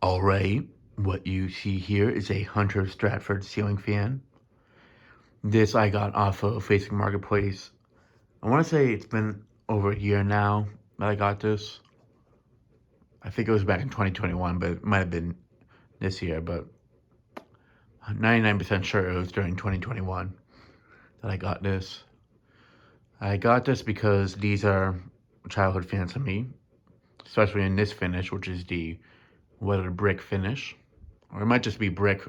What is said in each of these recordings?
Alright, what you see here is a Hunter Stratford ceiling fan. This I got off of Facebook Marketplace. I want to say it's been over a year now that I got this. I think it was back in 2021, but it might have been this year, but 99% sure it was during 2021 that I got this. I got this because these are childhood fans to me, especially in this finish, which is the weathered brick finish. Or it might just be brick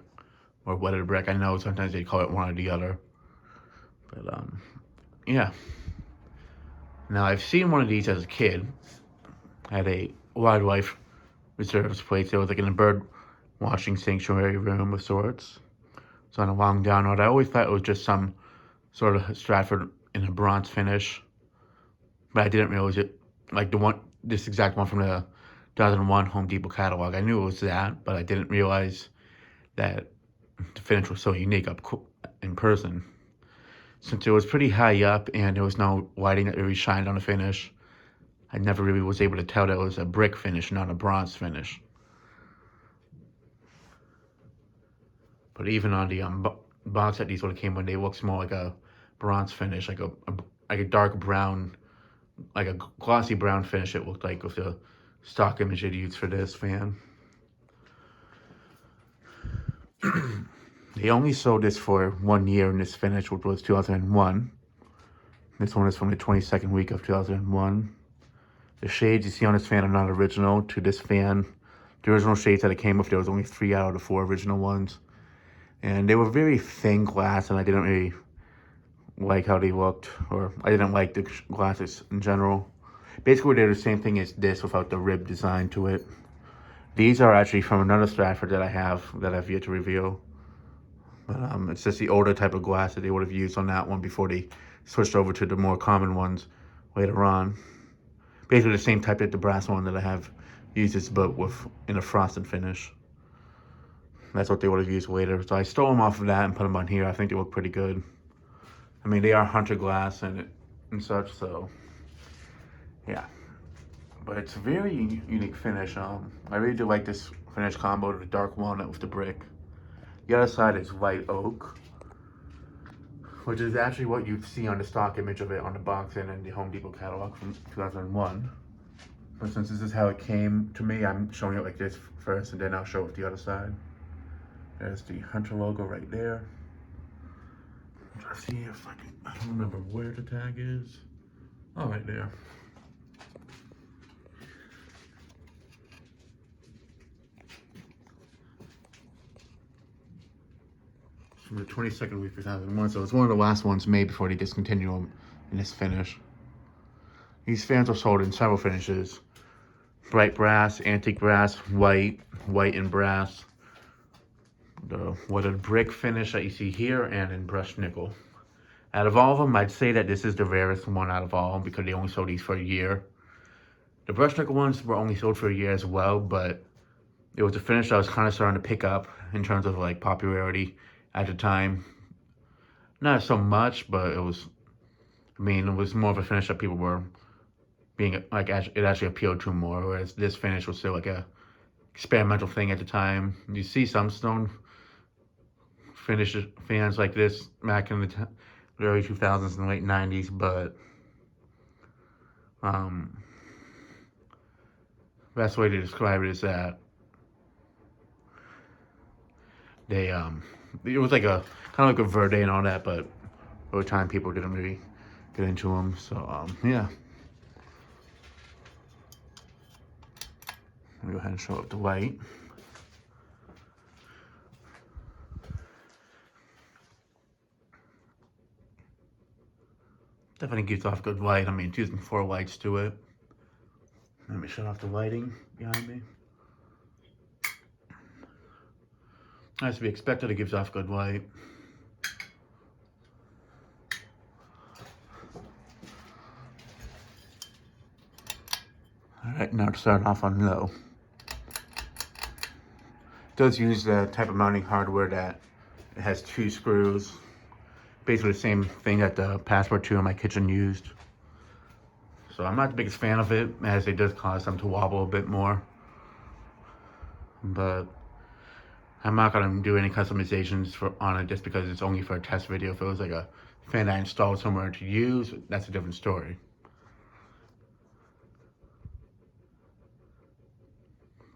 or weathered brick. I know sometimes they call it one or the other. But, yeah. Now, I've seen one of these as a kid at a wildlife reserves place. It was like in a bird watching sanctuary room of sorts. So on a long down road, I always thought it was just some sort of Stratford in a bronze finish. But I didn't realize it, like this exact one from the 2001 Home Depot catalog. I knew it was that, but I didn't realize that the finish was so unique up in person. Since it was pretty high up and there was no lighting that really shined on the finish, I never really was able to tell that it was a brick finish, not a bronze finish. But even on the box that these would have came when they looked more like a bronze finish, like a dark brown, like a glossy brown finish it looked like with the stock image they used for this fan. They only sold this for 1 year in this finish, which was 2001. This one is from the 22nd week of 2001. The shades you see on this fan are not original to this fan. The original shades that it came with, there was only 3 out of the 4 original ones. And they were very thin glass, and I didn't really like how they looked, or I didn't like the glasses in general. Basically, they're the same thing as this without the rib design to it. These are actually from another Stratford that I have that I've yet to reveal. But it's just the older type of glass that they would have used on that one before they switched over to the more common ones later on. Basically the same type as the brass one that I have uses, but in a frosted finish. That's what they would have used later. So I stole them off of that and put them on here. I think they look pretty good. I mean, they are Hunter glass and such, so yeah. But it's a very unique finish. I really do like this finish combo, the dark walnut with the brick. The other side is white oak, which is actually what you'd see on the stock image of it on the box and in the Home Depot catalog from 2001. But since this is how it came to me, I'm showing it like this first, and then I'll show it the other side. There's the Hunter logo right there. I'm trying to see if I don't remember where the tag is. Oh, right there. From the 22nd week of 2001, so it's one of the last ones made before they discontinue them in this finish. These fans are sold in several finishes: bright brass, antique brass, white and brass, the weathered brick finish that you see here, and in brushed nickel. Out of all of them, I'd say that this is the rarest one out of all because they only sold these for a year. The brushed nickel ones were only sold for a year as well, but it was a finish that was kind of starting to pick up in terms of like popularity at the time. Not so much, but it was, I mean, it was more of a finish that people were being, like, it actually appealed to more, whereas this finish was still like a experimental thing at the time. You see some stone finish fans like this back in the early 2000s and late 90s, but best way to describe it is that they it was like a kind of like a Verde and all that, but over time people didn't really get into them. So yeah, I'll go ahead and show up the white. Definitely gives off good light. I mean, it's using 4 lights to it. Let me shut off the lighting behind me. As to be expected, it gives off good light. Alright, now to start off on low. It does use the type of mounting hardware that it has 2 screws. Basically the same thing that the Passport 2 in my kitchen used. So I'm not the biggest fan of it, as it does cause them to wobble a bit more. but I'm not gonna do any customizations on it just because it's only for a test video. If it was like a fan I installed somewhere to use, that's a different story.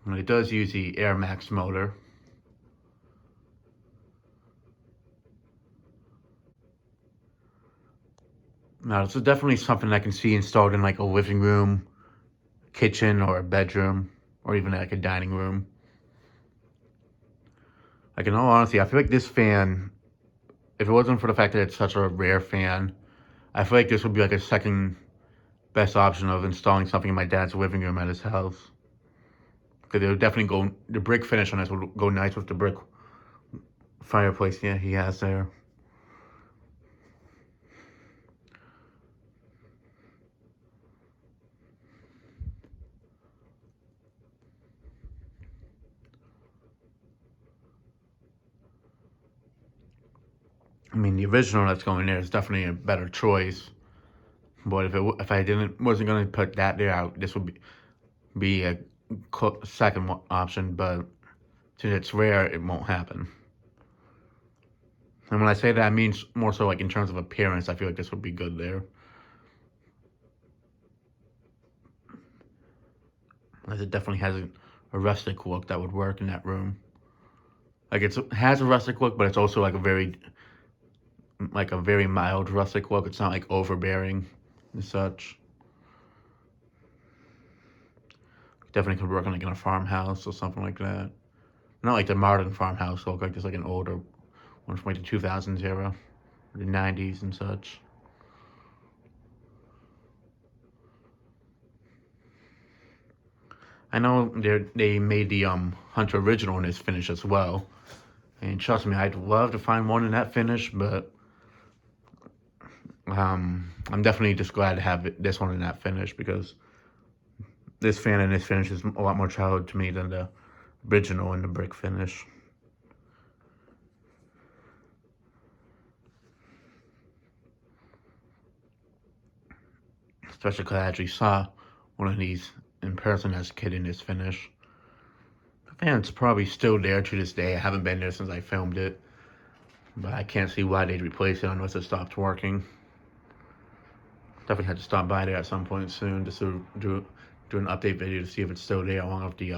And it does use the Air Max motor. Now, this is definitely something I can see installed in like a living room, kitchen, or a bedroom, or even like a dining room. Like, in all honesty, I feel like this fan, if it wasn't for the fact that it's such a rare fan, I feel like this would be like a second best option of installing something in my dad's living room at his house. Because it would definitely go, the brick finish on this would go nice with the brick fireplace he has there. I mean, the original that's going there is definitely a better choice. But if I wasn't gonna put that there out, this would be a second option. But since it's rare, it won't happen. And when I say that, I mean more so like in terms of appearance. I feel like this would be good there. As it definitely has a rustic look that would work in that room. Like it has a rustic look, but it's also like a very mild rustic look. It's not like overbearing and such. Definitely could work on like in a farmhouse or something like that. Not like the modern farmhouse look, like just like an older one from like the 2000s era, or the 90s and such. I know they made the Hunter original in this finish as well, and trust me, I'd love to find one in that finish, but I'm definitely just glad to have this one in that finish because this fan and this finish is a lot more childhood to me than the original in the brick finish. Especially because I actually saw one of these in person as a kid in this finish. The fan's probably still there to this day. I haven't been there since I filmed it, but I can't see why they'd replace it unless it stopped working. Definitely had to stop by there at some point soon just to do an update video to see if it's still there, along with the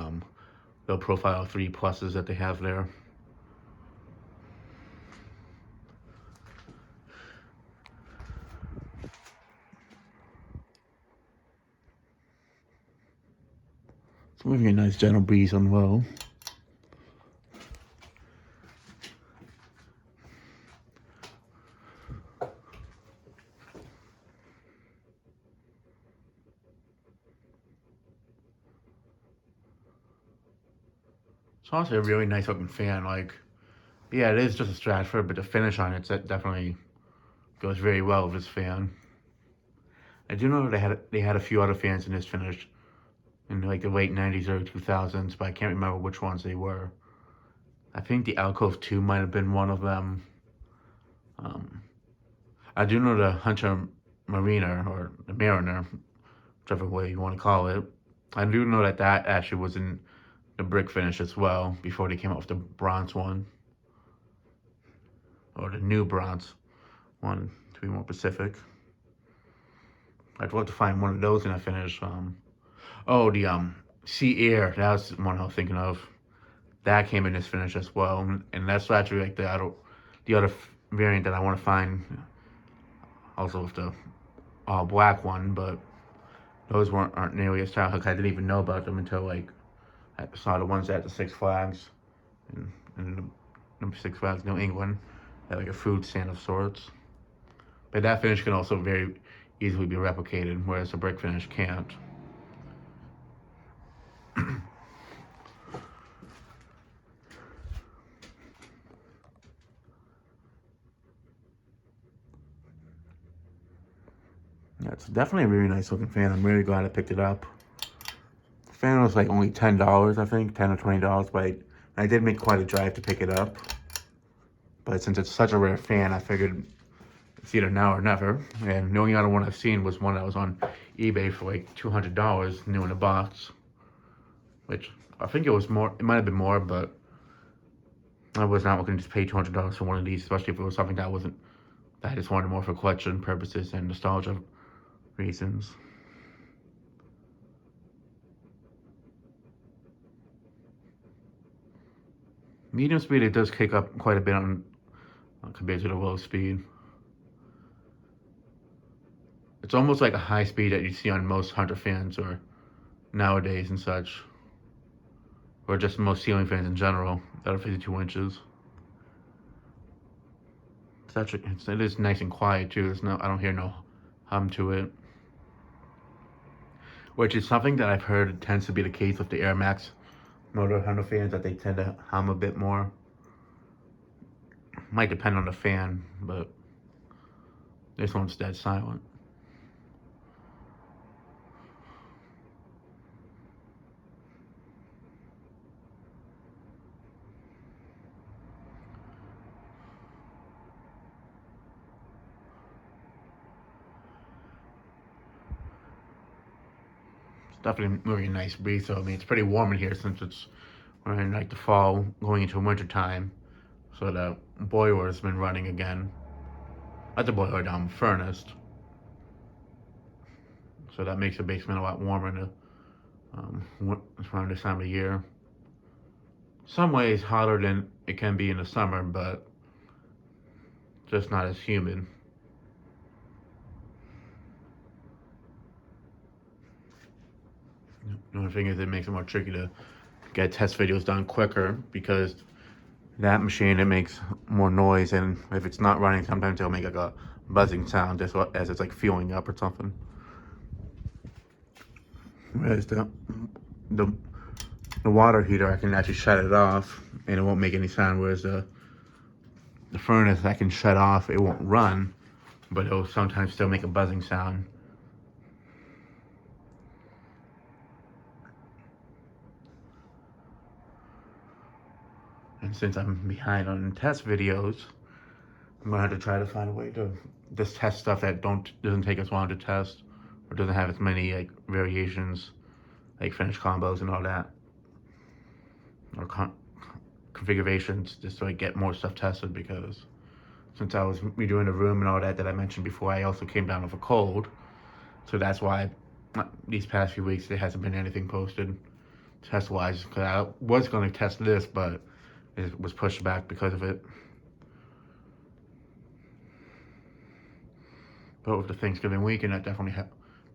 low profile 3 pluses that they have there. It's moving a nice gentle breeze on low. It's honestly a really nice looking fan. Like, yeah, it is just a Stratford, but the finish on it definitely goes very well with this fan. I do know they had a few other fans in this finish in like the late 90s, early 2000s, but I can't remember which ones they were. I think the Alcove 2 might have been one of them. I do know the Hunter Mariner, or the Mariner, whichever way you want to call it. I do know that actually was in the brick finish as well before they came out with the bronze one, or the new bronze one to be more specific. I'd love to find one of those in a finish. Oh, the Sea Air, that was one I was thinking of. That came in this finish as well, and that's actually like the other variant that I want to find. Also with the all black one, but those aren't nearly as childhood. I didn't even know about them until like I saw the ones at the Six Flags in the Six Flags New England at like a food stand of sorts. But that finish can also very easily be replicated, whereas the brick finish can't. Yeah, it's definitely a really nice looking fan. I'm really glad I picked it up. The fan was like only $10, I think, $10 or $20, but I did make quite a drive to pick it up. But since it's such a rare fan, I figured it's either now or never. And the only other one I've seen was one that was on eBay for like $200, new in a box, which I think it was more, it might have been more, but I was not looking to just pay $200 for one of these, especially if it was something that wasn't, that I just wanted more for collection purposes and nostalgia reasons. Medium speed, it does kick up quite a bit on compared to the low speed. It's almost like a high speed that you see on most Hunter fans or nowadays and such, or just most ceiling fans in general that are 52 inches. It is nice and quiet too. I don't hear no hum to it, which is something that I've heard tends to be the case with the Air Max motor Hunter fans, that they tend to hum a bit more. Might depend on the fan, but this one's dead silent. It's definitely a really nice breeze, so I mean it's pretty warm in here since we're in like the fall going into winter time. So the boiler's been running again. Not the boiler, down furnace. So that makes the basement a lot warmer in around this time of year. Some ways hotter than it can be in the summer, but just not as humid. The only thing is it makes it more tricky to get test videos done quicker, because that machine, it makes more noise, and if it's not running, sometimes it'll make like a buzzing sound just as it's like fueling up or something. Whereas the water heater, I can actually shut it off and it won't make any sound, whereas the furnace, I can shut off, it won't run, but it'll sometimes still make a buzzing sound. And since I'm behind on test videos, I'm gonna have to try to find a way to just test stuff that doesn't take as long to test, or doesn't have as many like variations, like finished combos and all that, or configurations, just so I get more stuff tested. Because since I was redoing the room and all that I mentioned before, I also came down with a cold, so that's why these past few weeks there hasn't been anything posted test-wise, because I was going to test this, but it was pushed back because of it. But with the Thanksgiving weekend, that definitely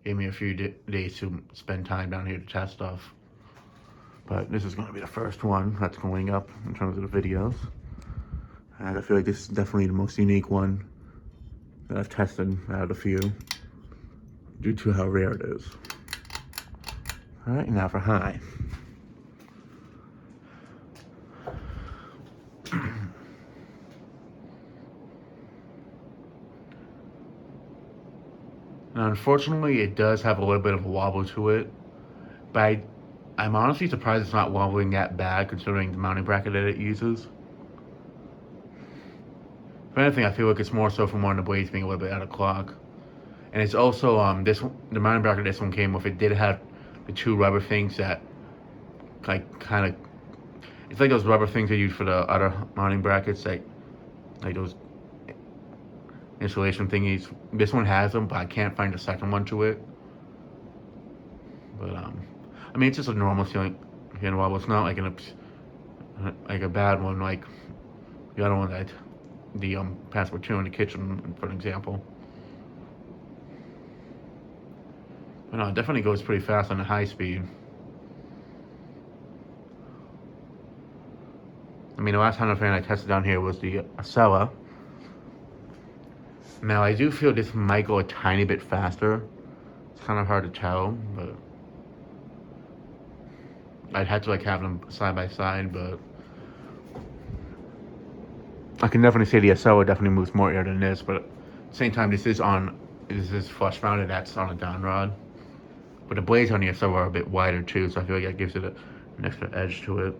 gave me a few days to spend time down here to test stuff. But this is going to be the first one that's going up in terms of the videos. And I feel like this is definitely the most unique one that I've tested out of the few, due to how rare it is. Alright, now for high. Now, unfortunately, it does have a little bit of a wobble to it, but I'm honestly surprised it's not wobbling that bad considering the mounting bracket that it uses. If anything, I feel like it's more so from one of the blades being a little bit out of clock. And it's also, the mounting bracket this one came with, it did have the two rubber things that, like, kind of, it's like those rubber things they use for the other mounting brackets, like those insulation thingies. This one has them, but I can't find a second one to it. But I mean, it's just a normal ceiling fan wobble. It's not like a bad one like the other one that the Passport 2 in the kitchen, for an example. But no, it definitely goes pretty fast on the high speed. I mean, the last Hunter fan I tested down here was the Acela. Now, I do feel this might go a tiny bit faster. It's kind of hard to tell, but I'd have to like have them side by side, but I can definitely say the Acela definitely moves more air than this, but at the same time, this is flush mounted, that's on a down rod. But the blades on the Acela are a bit wider too, so I feel like that gives it an extra edge to it.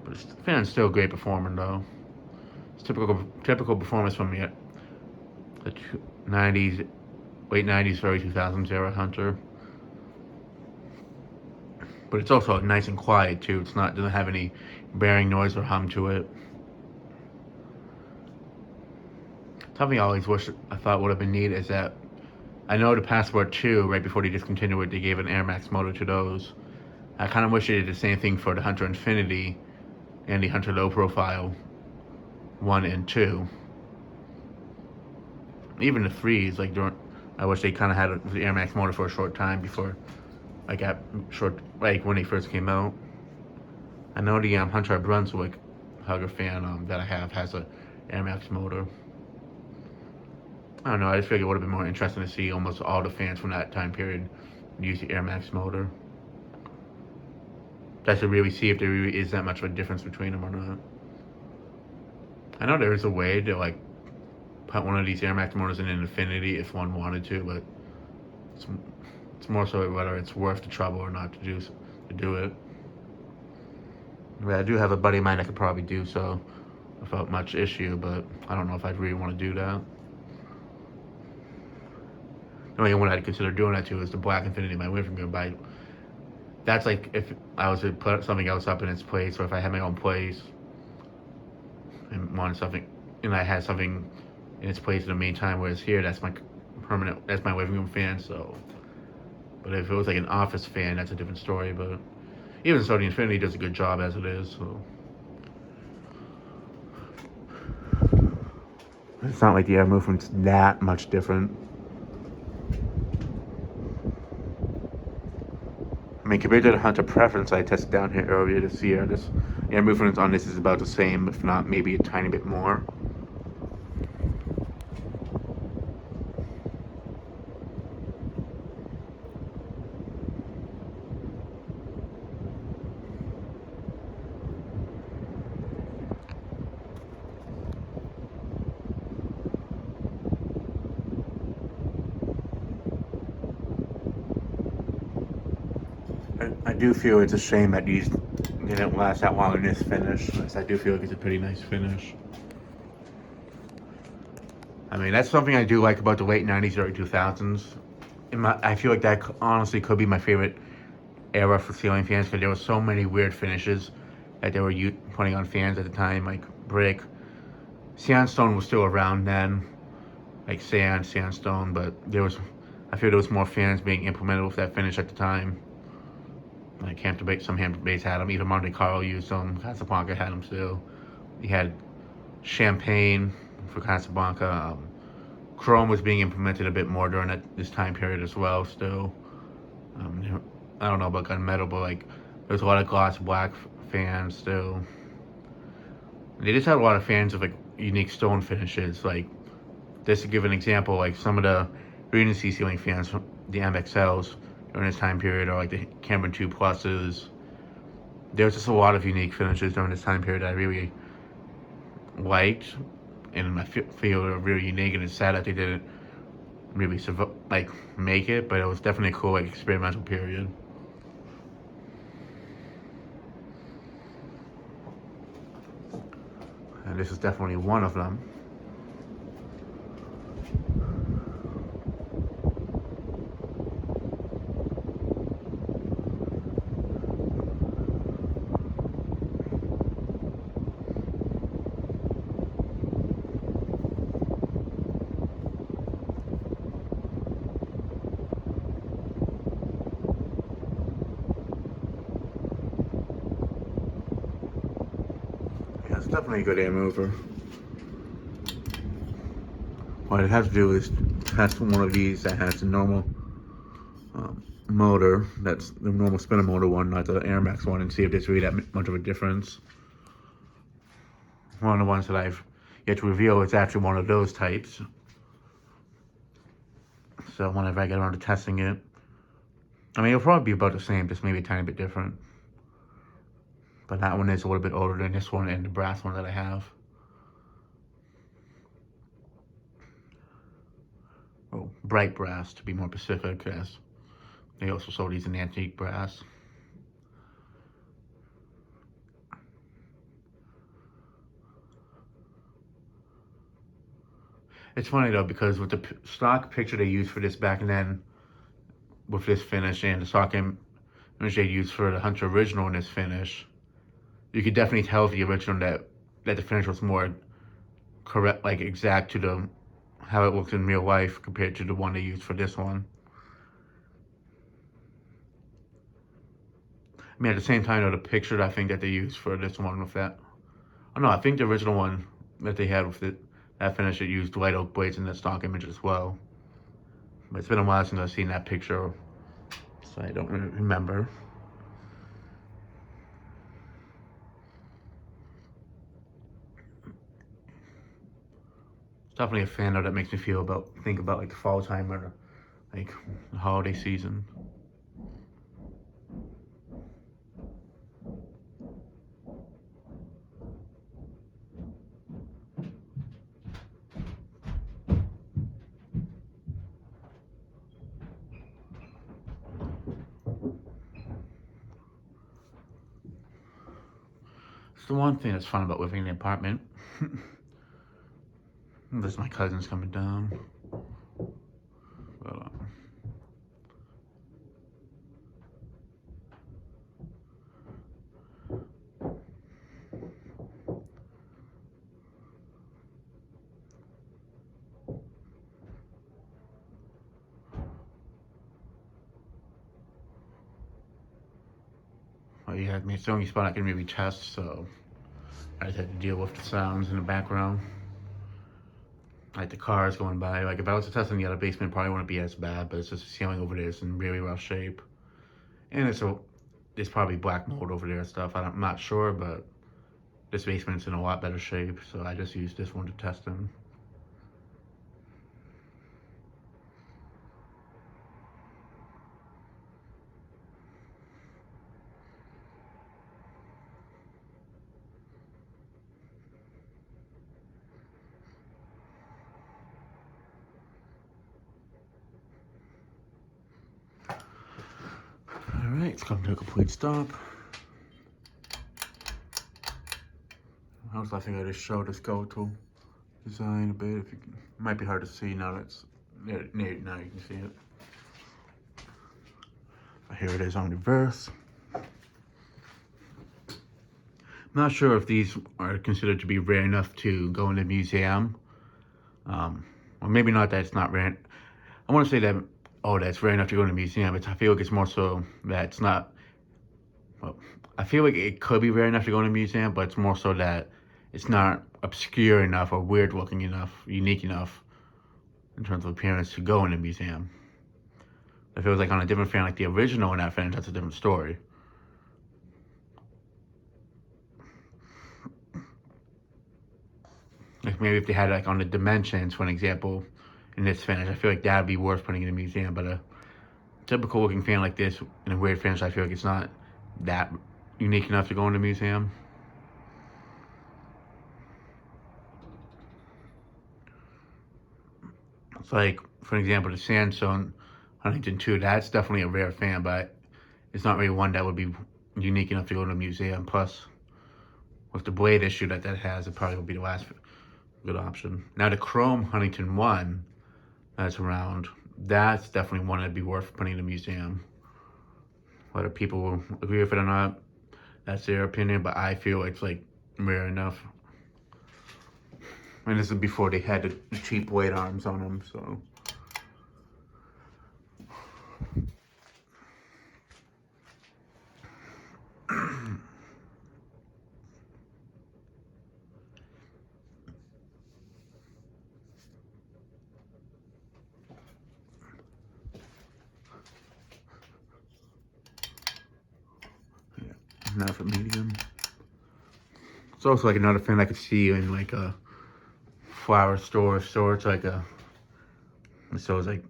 But the fan's still a great performer though. It's typical performance from the late 90s, early 2000s era Hunter. But it's also nice and quiet too. It's not doesn't have any bearing noise or hum to it. Something I always wish I thought would have been neat is that I know the Passport 2, right before they discontinued it, they gave an Air Max motor to those. I kind of wish they did the same thing for the Hunter Infinity and the Hunter Low Profile 1 and 2. Even the 3s, like I wish they kind of had the Air Max motor for a short time before, like when they first came out. I know the Hunter Brunswick Hugger fan that I have has a Air Max motor. I don't know, I just figured it would have been more interesting to see almost all the fans from that time period use the Air Max motor. Just to really see if there really is that much of a difference between them or not. I know there is a way to like put one of these Air Max motors in an Infinity if one wanted to, but it's more so whether it's worth the trouble or not to do it. But I do have a buddy of mine that could probably do so without much issue, but I don't know if I'd really want to do that. The only one I'd consider doing that to is the Black Infinity in my living room, but that's like if I was to put something else up in its place, or if I had my own place and wanted something, and I had something in its place in the meantime, whereas here, that's my living room fan, so. But if it was like an office fan, that's a different story, but even so, the Infinity does a good job as it is, so. It's not like the air movement's that much different. I mean, compared to the Hunter Preference I tested down here earlier this year, this air movement on this is about the same, if not maybe a tiny bit more. I do feel it's a shame that these didn't last that long in this finish. I do feel like it's a pretty nice finish. I mean, that's something I do like about the late 90s, early 2000s. I feel like that honestly could be my favorite era for ceiling fans because there were so many weird finishes that they were putting on fans at the time, like brick. Sandstone was still around then, like sandstone, but I feel there was more fans being implemented with that finish at the time. Like some Hampton Bays had them. Even Monte Carlo used them. Casablanca had them still. You had Champagne for Casablanca. Chrome was being implemented a bit more during this time period as well. Still, I don't know about gunmetal, but like there's a lot of gloss black fans still. They just had a lot of fans of like unique stone finishes. Like just to give an example, like some of the Regency ceiling fans, the MXLs. During this time period, or like the Cameron 2 Pluses. There was just a lot of unique finishes during this time period that I really liked, and I feel they're really unique, and it's sad that they didn't really make it, but it was definitely a cool experimental period. And this is definitely one of them. It's definitely a good air mover. What it has to do is test one of these that has the normal motor, that's the normal spinner motor one, not the Air Max one, and see if there's really that much of a difference. One of the ones that I've yet to reveal is actually one of those types. So whenever I get around to testing it, I mean, it'll probably be about the same, just maybe a tiny bit different. But that one is a little bit older than this one and the brass one that I have. Oh, bright brass to be more specific, because they also sold these in antique brass. It's funny though, because with the stock picture they used for this back then, with this finish and the stock which they used for the Hunter original in this finish, you could definitely tell the original that the finish was more correct, like exact to the how it looks in real life compared to the one they used for this one. I mean, at the same time, though, the picture I think that they used for this one with that, oh no, I think the original one that they had with it, that finish, it used white oak blades in the stock image as well. But it's been a while since I've seen that picture, so I don't remember. It's definitely a fan though that makes me think about like the fall time or like the holiday season. It's the one thing that's fun about living in an apartment. There's my cousins coming down. But, well, yeah, I mean, it's the only spot I can really test, so I just had to deal with the sounds in the background. Like the cars going by. Like if I was to test in the other basement, it probably wouldn't be as bad, but it's just the ceiling over there is in really rough shape. And there's probably black mold over there and stuff. I'm not sure, but this basement's in a lot better shape, so I just used this one to test them. Alright, it's come to a complete stop. How was I think I just showed this go-to design a bit. If you can, it might be hard to see now that it's now you can see it. But here it is on reverse. I'm not sure if these are considered to be rare enough to go in the museum. Or maybe not that it's not rare. I want to say that, oh, that's rare enough to go in the museum. But I feel like it's more so that it's not, well, I feel like it could be rare enough to go in a museum, but it's more so that it's not obscure enough or weird looking enough, unique enough in terms of appearance to go in a museum. If it was like on a different fan, like the original in that fan, that's a different story. Like maybe if they had like on the dimensions, for an example, in this finish, I feel like that would be worth putting in a museum. But a typical looking fan like this in a weird finish, I feel like it's not that unique enough to go in a museum. It's like, for example, the Sandstone Huntington 2, that's definitely a rare fan, but it's not really one that would be unique enough to go in a museum. Plus, with the blade issue that has, it probably would be the last good option. Now the Chrome Huntington 1 that's around, that's definitely one that'd be worth putting in a museum. Whether people will agree with it or not, that's their opinion, but I feel it's like rare enough. And this is before they had the cheap blade arms on them, so. Yeah, now for medium. It's also like another thing I could see in like a flower store sorts, like a, so it's like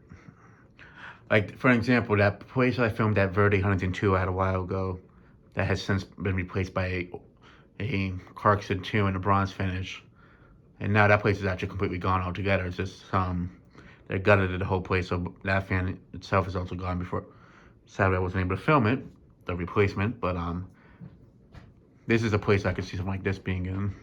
for example, that place I filmed that Verde Huntington 2 I had a while ago, that has since been replaced by a Clarkson 2 in a bronze finish. And now that place is actually completely gone altogether. It's just they gutted the whole place, so that fan itself is also gone before. Sadly, I wasn't able to film it, the replacement, but this is a place I could see something like this being in.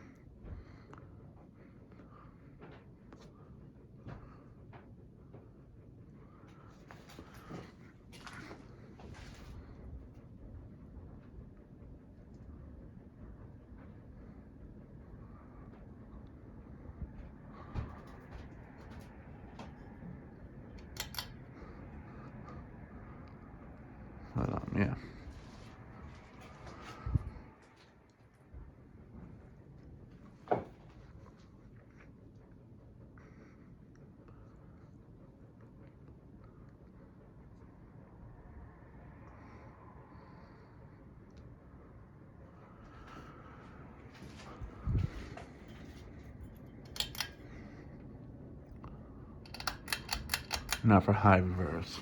Now for high reverse.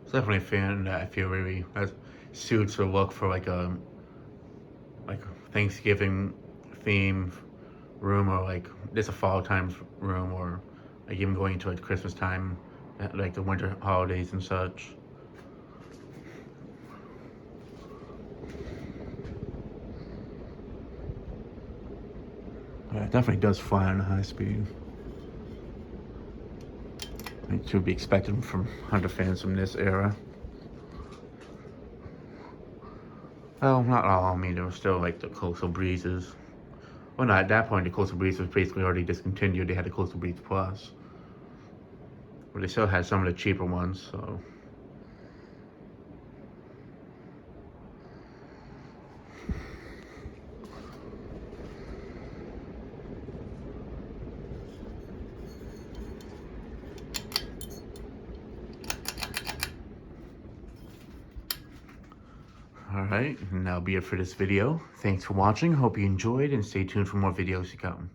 It's definitely a fan that I feel really that suits the look for like a Thanksgiving theme room, or like just a fall time room, or like even going into like Christmas time, like the winter holidays and such. It definitely does fly on a high speed. It should be expected from Hunter fans from this era. Well, not all. I mean, there was still like the coastal breezes. Well, no, at that point, the coastal breeze was basically already discontinued. They had the coastal breeze plus, but they still had some of the cheaper ones. So. Alright, and that'll be it for this video. Thanks for watching, hope you enjoyed, and stay tuned for more videos to come.